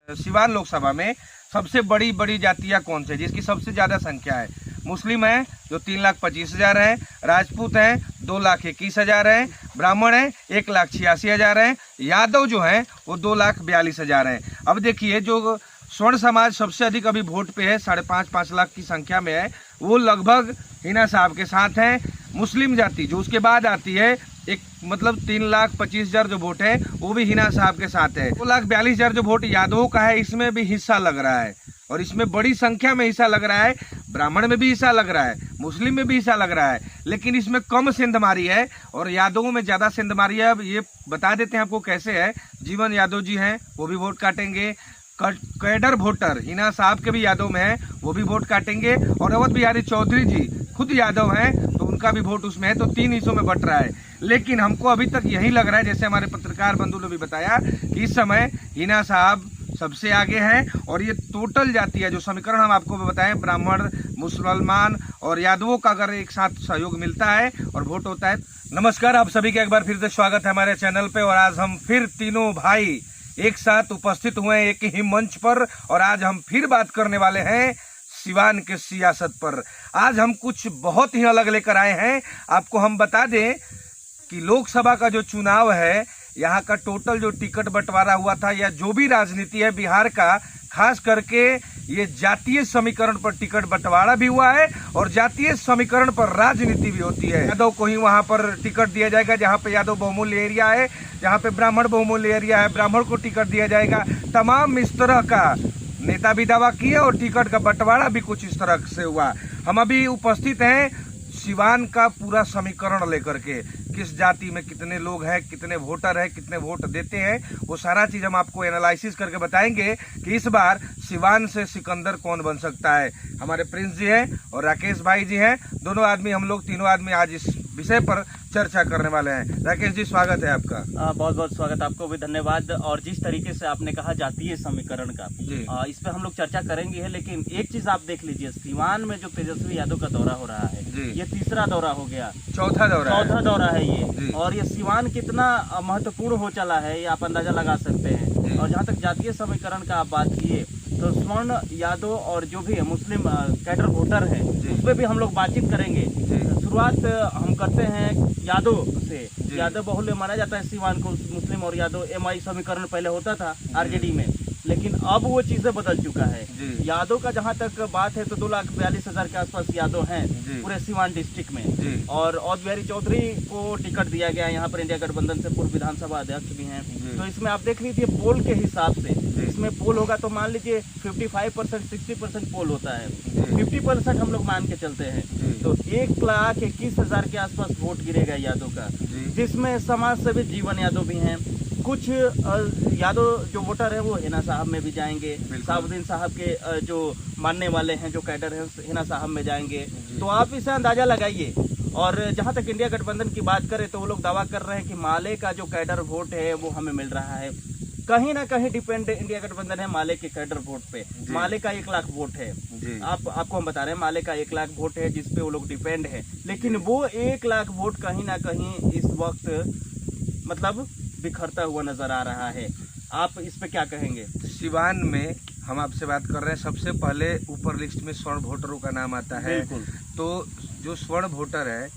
सिवान लोकसभा में सबसे बड़ी बड़ी जातियां कौन सी है जिसकी सबसे ज्यादा संख्या है? मुस्लिम है जो 3,25,000 है, राजपूत हैं 2,21,000 है, ब्राह्मण है 1,86,000 है, यादव जो है वो 2,42,000 है। अब देखिए जो स्वर्ण समाज सबसे अधिक अभी वोट पे है, 5.5 लाख की संख्या में है, वो लगभग हिना साहब के साथ है। मुस्लिम जाति जो उसके बाद आती है एक मतलब 3,25,000 जो वोट है वो भी हिना साहब के साथ है। 2,42,000 जो वोट यादवों का है इसमें भी हिस्सा लग रहा है और इसमें बड़ी संख्या में हिस्सा लग रहा है। ब्राह्मण में भी हिस्सा लग रहा है, मुस्लिम में भी हिस्सा लग रहा है, लेकिन इसमें कम सेंधमारी है और यादवों में ज्यादा सेंधमारी है। अब ये बता देते हैं आपको कैसे है। जीवन यादव जी हैं वो भी वोट काटेंगे, कैडर वोटर हिना साहब के भी यादव में है वो भी वोट काटेंगे, और अवध बिहारी चौधरी जी खुद यादव हैं तो उनका भी वोट उसमें है, तो 3 हिस्सों में बट रहा है। लेकिन हमको अभी तक यही लग रहा है, जैसे हमारे पत्रकार बंधु ने भी बताया कि इस समय हिना साहब सबसे आगे हैं और ये टोटल जाति है जो समीकरण हम आपको बताएं, ब्राह्मण, मुसलमान और यादवों का अगर एक साथ सहयोग मिलता है और वोट होता है। नमस्कार, आप सभी का एक बार फिर से स्वागत है हमारे चैनल पे। और आज हम फिर तीनों भाई एक साथ उपस्थित हुए हैं एक ही मंच पर और आज हम फिर बात करने वाले हैं सिवान के सियासत पर। आज हम कुछ बहुत ही अलग लेकर आए हैं। आपको हम बता दें कि लोकसभा का जो चुनाव है, यहाँ का टोटल जो टिकट बंटवारा हुआ था या जो भी राजनीति है बिहार का, खास करके ये जातीय समीकरण पर टिकट बंटवारा भी हुआ है और जातीय समीकरण पर राजनीति भी होती है। यादव को ही वहां पर टिकट दिया जाएगा जहां पे यादव बहुमूल्य एरिया है, जहां पे ब्राह्मण बहुमूल्य एरिया है, ब्राह्मण को टिकट दिया जाएगा। तमाम इस तरह का नेता भी दावा किए और टिकट का बंटवारा भी कुछ इस तरह से हुआ। हम अभी उपस्थित हैं सिवान का पूरा समीकरण लेकर के, किस जाति में कितने लोग हैं, कितने वोटर हैं, कितने वोट देते हैं, वो सारा चीज हम आपको एनालिसिस करके बताएंगे कि इस बार सिवान से सिकंदर कौन बन सकता है। हमारे प्रिंस जी हैं और राकेश भाई जी हैं, दोनों आदमी, हम लोग तीनों आदमी आज इस विषय पर चर्चा करने वाले हैं। राकेश जी स्वागत है आपका। बहुत बहुत स्वागत, आपको भी धन्यवाद। और जिस तरीके से आपने कहा जातीय समीकरण का, इस पे हम लोग चर्चा करेंगे है, लेकिन एक चीज आप देख लीजिए, सिवान में जो तेजस्वी यादव का दौरा हो रहा है, ये तीसरा दौरा हो गया, चौथा दौरा है ये। और ये सिवान कितना महत्वपूर्ण हो चला है ये आप अंदाजा लगा सकते हैं। और जहाँ तक जातीय समीकरण का आप बात किए तो स्वर्ण यादव और जो भी मुस्लिम कैडर वोटर है उस पर भी हम लोग बातचीत करेंगे। शुरुआत हम करते हैं यादव से। यादव बहुल्य माना जाता है सिवान को, मुस्लिम और यादव एमआई समीकरण पहले होता था आरजेडी में, लेकिन अब वो चीजें बदल चुका है। यादव का जहां तक बात है तो 2,42,000 के आसपास यादव हैं पूरे सिवान डिस्ट्रिक्ट में। और अवध बिहारी चौधरी को टिकट दिया गया है यहाँ पर, इंडिया गठबंधन से पूर्व विधानसभा अध्यक्ष भी हैं। तो इसमें आप देख लीजिए पोल के हिसाब से, इसमें पोल होगा तो मान लीजिए 55% 60% पोल होता है, 50% हम लोग मान के चलते हैं, तो 1,21,000 के आसपास वोट गिरेगा यादव का, जिसमें समाज सेवी जीवन यादव भी हैं। कुछ यादव जो वोटर है वो हिना साहब में भी जाएंगे, साबुद्दीन साहब के जो मानने वाले हैं, जो कैडर है हिना साहब में जाएंगे। तो आप इसे अंदाजा लगाइए। और जहां तक इंडिया गठबंधन की बात करें तो वो लोग दावा कर रहे हैं कि माले का जो कैडर वोट है वो हमें मिल रहा है। कहीं ना कहीं डिपेंड इंडिया गठबंधन है माले के कैडर वोट पे। माले का 1 लाख वोट है, आपको हम बता रहे हैं, माले का 1 लाख वोट है जिसपे वो लोग डिपेंड है। लेकिन वो 1 लाख वोट कहीं ना कहीं इस वक्त मतलब बिखरता हुआ नजर आ रहा है। आप इस पे क्या कहेंगे? सिवान में हम आपसे बात कर रहे हैं, सबसे पहले ऊपर लिस्ट में स्वर्ण वोटरों का नाम आता है। तो जो स्वर्ण वोटर है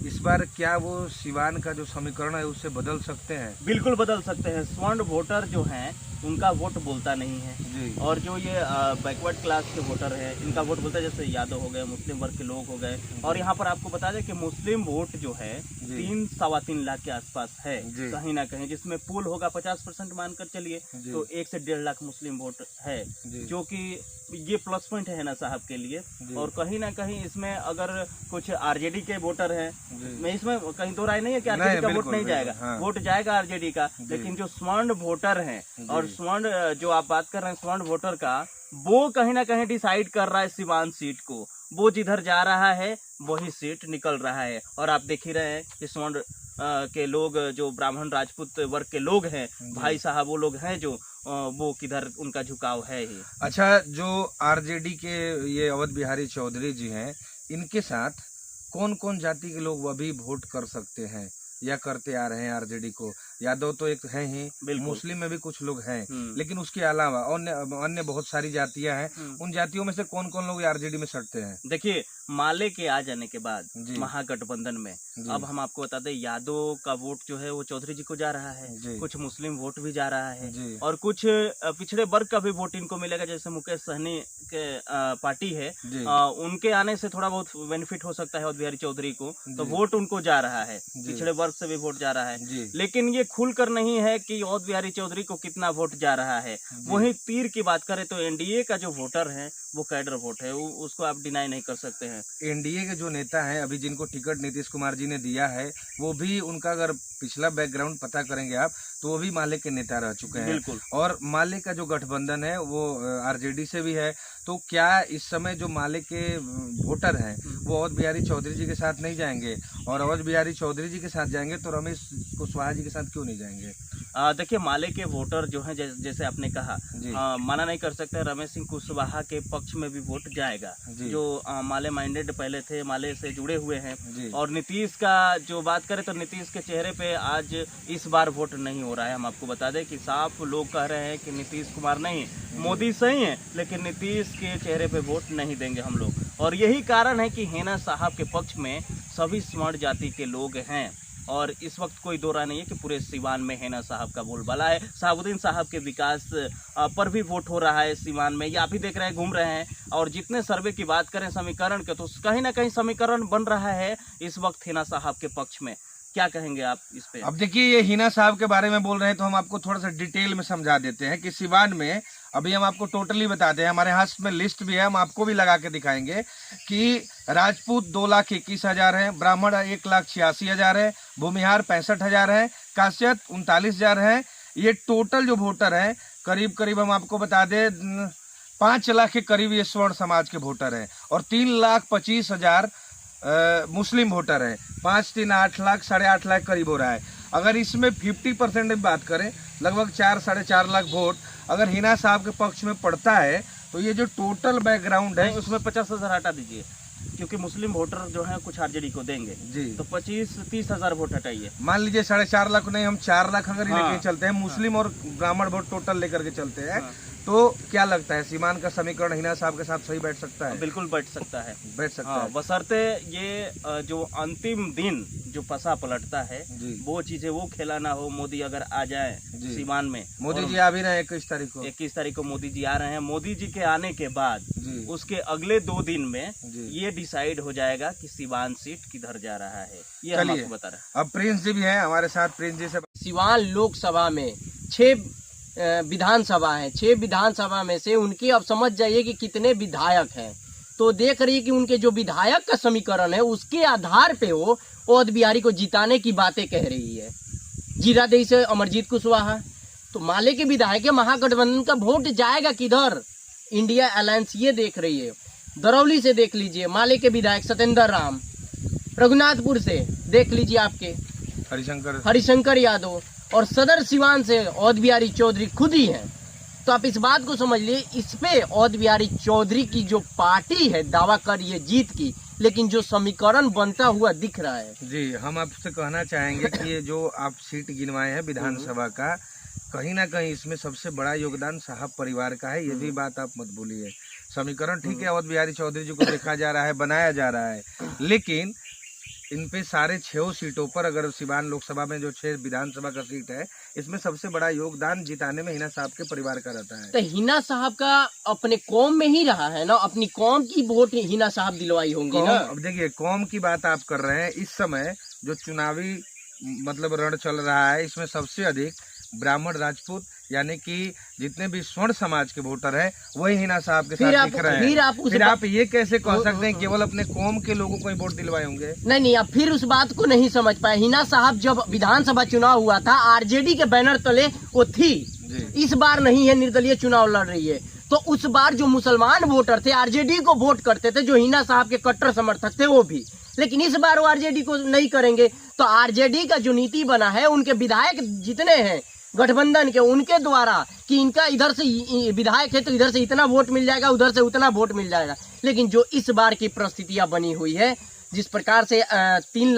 इस बार क्या वो सिवान का जो समीकरण है उससे बदल सकते हैं? बिल्कुल बदल सकते हैं। स्वर्ण वोटर जो हैं उनका वोट बोलता नहीं है, और जो ये बैकवर्ड क्लास के वोटर हैं इनका वोट बोलता है, जैसे यादव हो गए, मुस्लिम वर्ग के लोग हो गए। और यहाँ पर आपको बता दें कि मुस्लिम वोट जो है 3-3.25 लाख के आसपास है कहीं ना कहीं, जिसमें पोल होगा 50% मानकर चलिए, तो 1 से 1.5 लाख मुस्लिम वोट है, जो कि ये प्लस पॉइंट है ना साहब के लिए। और कहीं ना कहीं इसमें अगर कुछ आरजेडी के वोटर हैं, मैं इसमें कहीं दो राय नहीं है कि आरजेडी का वोट नहीं जाएगा, वोट जाएगा आरजेडी का, लेकिन जो स्वर्ण वोटर हैं और स्वर्ण जो आप बात कर रहे हैं स्वर्ण वोटर का, वो कहीं ना कहीं डिसाइड कर रहा है सिवान सीट को। वो जिधर जा रहा है वही सीट निकल रहा है। और आप देख ही रहे हैं कि स्वर्ण के लोग, जो ब्राह्मण राजपूत वर्ग के लोग हैं, भाई साहब, वो लोग हैं जो वो किधर उनका झुकाव है ही। अच्छा, जो आरजेडी के ये अवध बिहारी चौधरी जी हैं, इनके साथ कौन कौन जाति के लोग अभी वोट कर सकते हैं या करते आ रहे हैं आरजेडी को? यादव तो एक है ही, बिल्कुल। मुस्लिम में भी कुछ लोग हैं, लेकिन उसके अलावा अन्य बहुत सारी जातियां हैं। उन जातियों में से कौन कौन लोग आरजेडी में सटते हैं? देखिए, माले के आ जाने के बाद जी। महागठबंधन में जी। अब हम आपको बता दें, यादव का वोट जो है वो चौधरी जी को जा रहा है, जी। कुछ मुस्लिम वोट भी जा रहा है, जी। और कुछ पिछड़े वर्ग का भी वोट इनको मिलेगा। जैसे मुकेश सहनी के पार्टी है, जी। उनके आने से थोड़ा बहुत बेनिफिट हो सकता है अवध बिहारी चौधरी को, तो जी। वोट उनको जा रहा है, जी। पिछड़े वर्ग से भी वोट जा रहा है। जी। लेकिन ये खुलकर नहीं है कि अवध बिहारी चौधरी को कितना वोट जा रहा है। वहीं तीर की बात करें तो एनडीए का जो वोटर है वो कैडर वोट है, उसको आप डिनाई नहीं कर सकते हैं। एनडीए के जो नेता हैं अभी जिनको टिकट नीतीश कुमार जी ने दिया है, वो भी उनका अगर पिछला बैकग्राउंड पता करेंगे आप तो वो भी माले के नेता रह चुके हैं। बिल्कुल। और माले का जो गठबंधन है वो आरजेडी से भी है। तो क्या इस समय जो माले के वोटर हैं वो अवध बिहारी चौधरी जी के साथ नहीं जाएंगे, और अवध बिहारी चौधरी जी के साथ जाएंगे तो रमेश कुशवाहा जी के साथ क्यों नहीं जाएंगे? देखिए, माले के वोटर जो हैं, जैसे आपने कहा, मना नहीं कर सकते, रमेश सिंह कुशवाहा के पक्ष में भी वोट जाएगा, जो माले माइंडेड पहले थे, माले से जुड़े हुए हैं। और नीतीश का जो बात करें तो नीतीश के चेहरे पे आज इस बार वोट नहीं हो रहा है। हम आपको बता दें कि साफ लोग कह रहे हैं कि नीतीश कुमार नहीं, मोदी सही है, लेकिन नीतीश के चेहरे पे वोट नहीं देंगे हम लोग। और यही कारण है कि हेना साहब के पक्ष में सभी स्वर्ण जाति के लोग हैं। और इस वक्त कोई दो राय नहीं है कि पूरे सिवान में हेना साहब का बोलबाला है। शहाबुद्दीन साहब के विकास पर भी वोट हो रहा है सिवान में, ये आप ही देख रहे हैं, घूम रहे हैं। और जितने सर्वे की बात करें समीकरण के, तो कहीं ना कहीं समीकरण बन रहा है इस वक्त हेना साहब के पक्ष में। क्या कहेंगे आप इस पे? अब देखिए, ये हिना साहब के बारे में बोल रहे हैं तो हम आपको थोड़ा सा डिटेल में समझा देते हैं कि सिवान में अभी हम आपको टोटली बताते हैं, हमारे हाथ में लिस्ट भी है, हम आपको भी लगा के दिखाएंगे कि राजपूत 2,21,000 है, ब्राह्मण 1,86,000 है, भूमिहार 65,000 है, काश्यप 39,000 है। ये टोटल जो वोटर है करीब करीब हम आपको बता दें 5 लाख के करीब ये स्वर्ण समाज के वोटर हैं, और 3,25,000 मुस्लिम वोटर है। 5 3 8 लाख, 8.5 लाख करीब हो रहा है। अगर इसमें 50% की बात करें, लगभग 4 साढ़े 4 लाख वोट अगर हिना साहब के पक्ष में पड़ता है, तो ये जो टोटल बैकग्राउंड है उसमें 50,000 हटा दीजिए, क्योंकि मुस्लिम वोटर जो है कुछ आरजेडी को देंगे जी, तो 25-30 हजार वोट हटाइए। मान लीजिए 4.5 लाख नहीं, हम 4 लाख अगर लेके चलते हैं, मुस्लिम और ब्राह्मण वोट टोटल लेकर के चलते हैं, तो क्या लगता है सीमान का समीकरण हिना साहब के साथ सही बैठ सकता है? बिल्कुल बैठ सकता है, बैठ सकता है, बशर्ते ये जो अंतिम दिन जो पसा पलटता है वो चीजें वो खेला ना हो। मोदी अगर आ जाए सीमान में, मोदी जी आ भी रहे हैं 21 तारीख को मोदी जी आ रहे हैं। मोदी जी के आने के बाद उसके अगले 2 दिन में ये डिसाइड हो जाएगा कि सीवान सीट किधर जा रहा है, ये हम आपको बता रहे हैं। अब प्रिंस जी भी हैं हमारे साथ, प्रिंस जी से। सीवान लोकसभा में 6 विधानसभा है, 6 विधानसभा में से उनके अब समझ जाइए कि कितने विधायक हैं। तो देख रही है कि उनके जो विधायक का समीकरण है उसके आधार पे वो अवध बिहारी को जिताने की बातें कह रही है। जीरादेई से अमरजीत कुशवाहा, तो माले के विधायक है, महागठबंधन का वोट जाएगा किधर? इंडिया अलायंस ये देख रही है। दरौली से देख लीजिए माले के विधायक सत्येंद्र राम, रघुनाथपुर से देख लीजिए आपके हरिशंकर यादव, और सदर सिवान से अवध बिहारी चौधरी खुद ही हैं। तो आप इस बात को समझ लिए, इस पे अवध बिहारी चौधरी की जो पार्टी है दावा कर रही है जीत की, लेकिन जो समीकरण बनता हुआ दिख रहा है। जी, हम आपसे कहना चाहेंगे कि ये जो आप सीट गिनवाए हैं विधानसभा का, कहीं ना कहीं इसमें सबसे बड़ा योगदान साहब परिवार का है, ये भी बात आप मत भूलिए। समीकरण ठीक है, अवध बिहारी चौधरी जी को देखा जा रहा है, बनाया जा रहा है, लेकिन इन पे सारे 6 सीटों पर अगर सिवान लोकसभा में जो 6 विधानसभा का सीट है, इसमें सबसे बड़ा योगदान जिताने में हिना साहब के परिवार का रहता है। तो हिना साहब का अपने कौम में ही रहा है ना, अपनी कौम की वोट हिना साहब दिलवाई होंगी ना। अब देखिए, कौम की बात आप कर रहे हैं, इस समय जो चुनावी मतलब रण चल रहा है, इसमें सबसे अधिक ब्राह्मण राजपूत यानी कि जितने भी स्वर्ण समाज के वोटर हैं वही हिना साहब के साथ दिख रहे हैं। फिर आप ये कैसे कह सकते हैं केवल अपने कौम के लोगों को ही वोट दिलवाए होंगे? नहीं, आप फिर उस बात को नहीं समझ पाए। हिना साहब जब विधानसभा चुनाव हुआ था आरजेडी के बैनर तले वो थी, इस बार नहीं है, निर्दलीय चुनाव लड़ रही है। तो उस बार जो मुसलमान वोटर थे आरजेडी को वोट करते थे, जो हिना साहब के कट्टर समर्थक थे वो भी, लेकिन इस बार वो आरजेडी को नहीं करेंगे। तो आरजेडी का जो नीति बना है, उनके विधायक जितने हैं गठबंधन के, उनके द्वारा कि इनका इधर से विधायक है तो इधर से इतना वोट मिल जाएगा, उधर से उतना वोट मिल जाएगा। लेकिन जो इस बार की परिस्थितियां बनी हुई है, जिस प्रकार से 3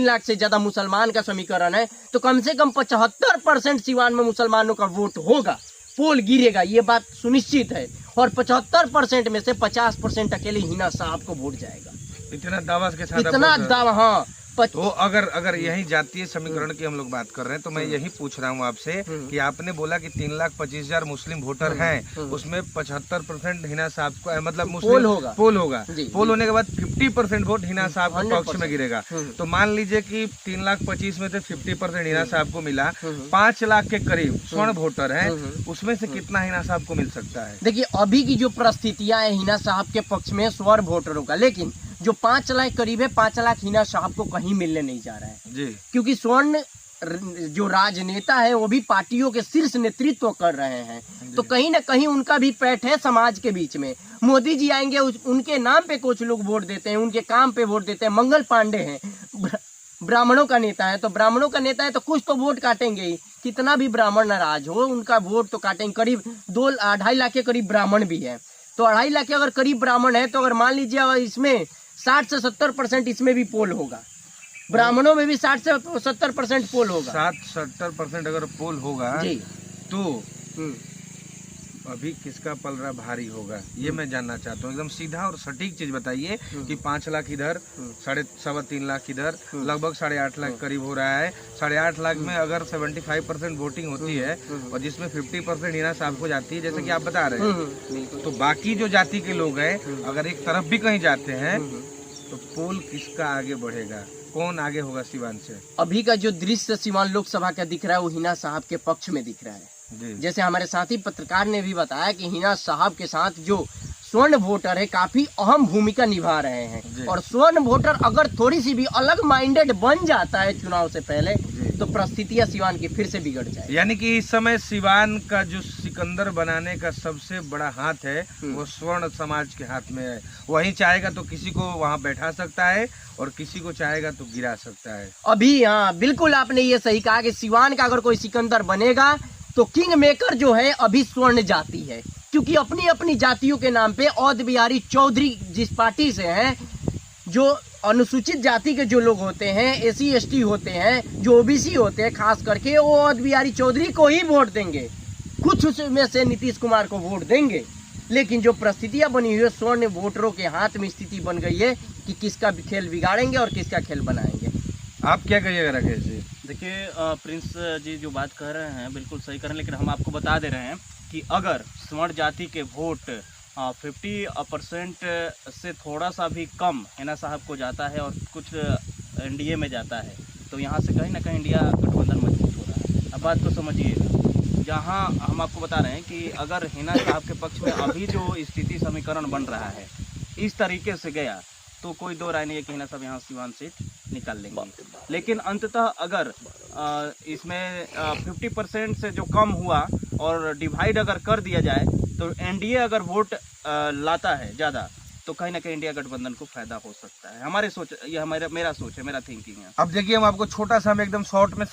लाख से ज्यादा मुसलमान का समीकरण है, तो कम से कम 75% सिवान में मुसलमानों का वोट होगा, पोल गिरेगा, ये बात सुनिश्चित है। और 75% में से 50% अकेले हिना साहब को वोट जाएगा। इतना दावा के साथ, इतना दावा, हाँ। तो अगर यही जातीय समीकरण की हम लोग बात कर रहे हैं, तो मैं यही पूछ रहा हूँ आपसे कि आपने बोला कि 3,25,000 मुस्लिम वोटर हैं, उसमें 75% हिना साहब को, मतलब मुस्लिम पोल होगा। पोल होने के बाद 50% वोट हिना साहब के पक्ष में गिरेगा। तो मान लीजिए कि 3,25,000 में से 50% हिना साहब को मिला, 5 लाख के करीब स्वर्ण वोटर है, उसमें से कितना हिना साहब को मिल सकता है? देखिए अभी की जो परिस्थितियां है हिना साहब के पक्ष में स्वर्ण वोटरों का, लेकिन जो 5 लाख करीब है, 5 लाख हिना साहब को कहीं मिलने नहीं जा रहा है जी। क्योंकि स्वर्ण जो राजनेता है वो भी पार्टियों के शीर्ष नेतृत्व कर रहे हैं, तो कहीं ना कहीं उनका भी पैठ है समाज के बीच में। मोदी जी आएंगे, उनके नाम पे कुछ लोग वोट देते हैं, उनके काम पे वोट देते हैं। मंगल पांडे हैं, ब्राह्मणों का नेता है, तो ब्राह्मणों का नेता है तो कुछ तो वोट काटेंगे ही, कितना भी ब्राह्मण नाराज हो उनका वोट तो काटेंगे। करीब 2-2.5 लाख के करीब ब्राह्मण भी है, तो 2.5 लाख के अगर करीब ब्राह्मण है, तो अगर मान लीजिए इसमें 60 से 70% इसमें भी पोल होगा, ब्राह्मणों में भी 60 से 70% पोल होगा। 60-70% अगर पोल होगा जी। तो अभी किसका पलड़ा भारी होगा, ये मैं जानना चाहता हूँ। एकदम सीधा और सटीक चीज बताइए कि 5 लाख इधर, 3.5 लाख इधर, लगभग 8.5 लाख करीब हो रहा है। 8.5 लाख में अगर 75% वोटिंग होती है और जिसमें 50% हिना साहब को जाती है, जैसे कि आप बता रहे हैं, तो बाकी जो जाति के लोग हैं अगर एक तरफ भी कहीं जाते हैं तो पोल किसका आगे बढ़ेगा, कौन आगे होगा सिवान से? अभी का जो दृश्य सिवान लोकसभा का दिख रहा है वो हिना साहब के पक्ष में दिख रहा है। जैसे हमारे साथी पत्रकार ने भी बताया कि हिना साहब के साथ जो स्वर्ण वोटर है काफी अहम भूमिका निभा रहे हैं, और स्वर्ण वोटर अगर थोड़ी सी भी अलग माइंडेड बन जाता है चुनाव से पहले, तो परिस्थितियां सिवान की फिर से बिगड़ जाए। यानी कि इस समय सिवान का जो सिकंदर बनाने का सबसे बड़ा हाथ है वो स्वर्ण समाज के हाथ में है। वही चाहेगा तो किसी को वहां बैठा सकता है और किसी को चाहेगा तो गिरा सकता है। अभी हाँ बिल्कुल आपने ये सही कहा कि सिवान का अगर कोई सिकंदर बनेगा तो किंग मेकर जो है अभी स्वर्ण जाति है, क्योंकि अपनी अपनी जातियों के नाम पे औध बिहारी चौधरी जिस पार्टी से हैं, जो अनुसूचित जाति के जो लोग होते हैं, SC ST होते हैं, जो OBC होते हैं, खास करके वो औध बिहारी चौधरी को ही वोट देंगे, कुछ उसमें से नीतीश कुमार को वोट देंगे। लेकिन जो परिस्थितियां बनी हुई है, स्वर्ण वोटरों के हाथ में स्थिति बन गई है कि किसका खेल बिगाड़ेंगे और किसका खेल बनाएंगे। आप क्या कहिएगा राकेश जी? देखिए प्रिंस जी जो बात कर रहे हैं बिल्कुल सही कर रहे हैं, लेकिन हम आपको बता दे रहे हैं कि अगर स्वर्ण जाति के वोट 50% से थोड़ा सा भी कम हिना साहब को जाता है और कुछ NDA में जाता है, तो यहाँ से कहीं ना कहीं इंडिया गठबंधन मजबूत हो रहा है। अब बात को समझिएगा, जहाँ हम आपको बता रहे हैं कि अगर हिना साहब के पक्ष में अभी जो स्थिति समीकरण बन रहा है इस तरीके से गया, तो कोई दो राय नहीं है कि हिना साहब यहाँ सिवान सीट निकाल लेंगे। लेकिन अंततः अगर इसमें 50% से जो कम हुआ और डिवाइड अगर कर दिया जाए, तो NDA अगर वोट लाता है ज़्यादा, तो कहीं ना कहीं इंडिया गठबंधन को फायदा हो सकता है। हमारे सोच, ये मेरा सोच है, मेरा थिंकिंग है। अब देखिए हम आपको छोटा सा हम एकदम शॉर्ट में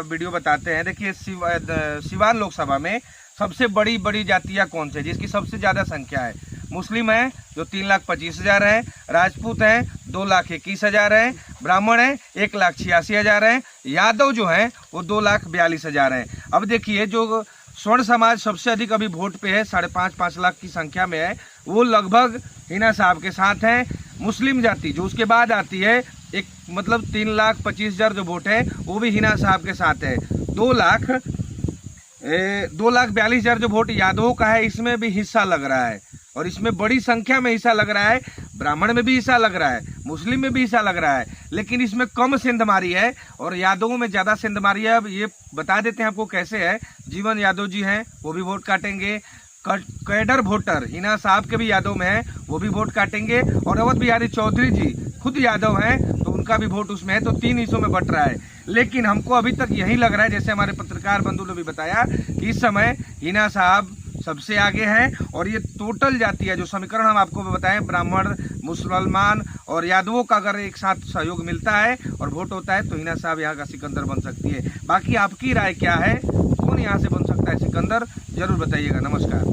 वीडियो बताते हैं। देखिए सिवान लोकसभा में सबसे बड़ी जातियां कौन सी है जिसकी सबसे ज्यादा संख्या है? मुस्लिम है जो 3,25,000 है, राजपूत हैं 2,21,000 है, ब्राह्मण है 1,86,000 है, यादव जो है वो 2,42,000 है। अब देखिए जो स्वर्ण समाज सबसे अधिक अभी वोट पे है, 5.5 लाख की संख्या में है, वो लगभग हिना साहब के साथ है। मुस्लिम जाति जो उसके बाद आती है, एक मतलब 3,25,000 जो वोट है वो भी हिना साहब के साथ है। 2,42,000 जो वोट यादवों का है, इसमें भी हिस्सा लग रहा है और इसमें बड़ी संख्या में हिस्सा लग रहा है। ब्राह्मण में भी हिस्सा लग रहा है, मुस्लिम में भी हिस्सा लग रहा है, लेकिन इसमें कम सेंधमारी है और यादवों में ज़्यादा सेंधमारी है। अब ये बता देते हैं आपको कैसे है। जीवन यादव जी हैं, वो भी वोट काटेंगे। कैडर वोटर हिना साहब के भी यादव में है, वो भी वोट काटेंगे। और अवध बिहारी चौधरी जी खुद यादव हैं, तो उनका भी वोट उसमें है, तो 3 हिस्सों में बट रहा है। लेकिन हमको अभी तक यही लग रहा है, जैसे हमारे पत्रकार बंधु ने भी बताया, कि इस समय हिना साहब सबसे आगे हैं। और ये टोटल जाति है, जो समीकरण हम आपको बताएं, ब्राह्मण, मुसलमान और यादवों का अगर एक साथ सहयोग मिलता है और वोट होता है, तो हिना साहब यहाँ का सिकंदर बन सकती है। बाकी आपकी राय क्या है, कौन यहाँ से बन सकता है सिकंदर, जरूर बताइएगा। नमस्कार।